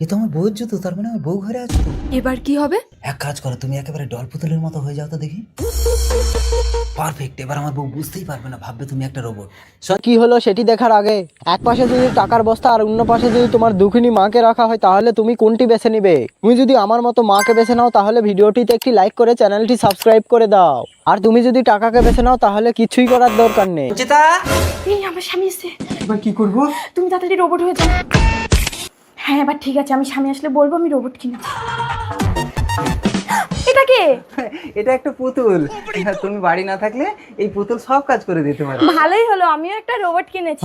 এ তো আমার বউয়ের জুতো, তার মানে আমার বউ ঘরে আছে তো। এবার কি হবে? এক কাজ করো, তুমি একেবারে ডল পুতুলের মতো হয়ে যাও তো দেখি। পারফেক্ট, এবার আমার বউ বুঝতেই পারবে না, ভাববে তুমি একটা রোবট। কি হলো সেটি দেখার আগে এক পাশে যদি টাকার বস্তা আর অন্য পাশে যদি তোমার দুঃখিনী মাকে রাখা হয়, তাহলে তুমি কোনটি বেছে নিবে? তুমি যদি আমার মতো মাকে বেছে নাও তাহলে ভিডিওটিতে একটি লাইক করে চ্যানেলটি সাবস্ক্রাইব করে দাও, আর তুমি যদি টাকাকে বেছে নাও তাহলে কিছুই করার দরকার নেই। এই আমার স্বামী এসে। এবার কি করবো? তুমি তাড়াতাড়ি রোবট হয়ে যাও। হ্যাঁ এবার ঠিক আছে, আমি স্বামী আসলে বলবো আমি রোবট কিনেছি। এটা কে? এটা একটা পুতুল, তুমি বাড়ি না থাকলে এই পুতুল সব কাজ করে দিতে পারে। ভালোই হলো, আমিও একটা রোবট কিনেছি।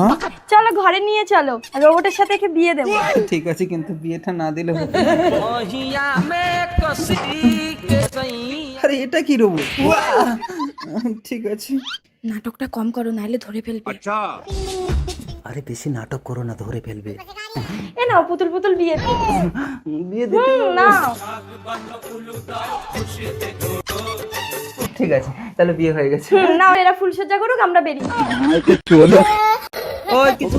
চলো ঘরে নিয়ে চলো, রোবটের সাথে একে বিয়ে দেবো। ঠিক আছে, কিন্তু বিয়েটা না দিলে হতো না। আরে এটা কি রোবট? ঠিক আছে, নাটকটা কম করো নাহলে ধরে ফেলবে। আরে বেশি নাটক করো না, ধরে ফেলবে। এ নাও পুতুল পুতুল বিয়ে বিয়ে দিতে না। ঠিক আছে, তাহলে বিয়ে হয়ে গেছে। না এরা ফুলসজ্জা করুক, আমরা বেরিয়ে। চলো। ওই কিছু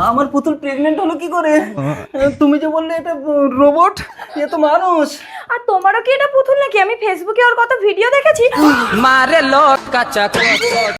আমার পুতুল প্রেগনেন্ট হলো কি করে? তুমি যে বললে এটা রোবট, এ তো মানুষ। আর তোমারও কি এটা পুতুল নাকি? আমি ফেসবুকে ওর কত ভিডিও দেখেছি। मारे लोट का चक्कर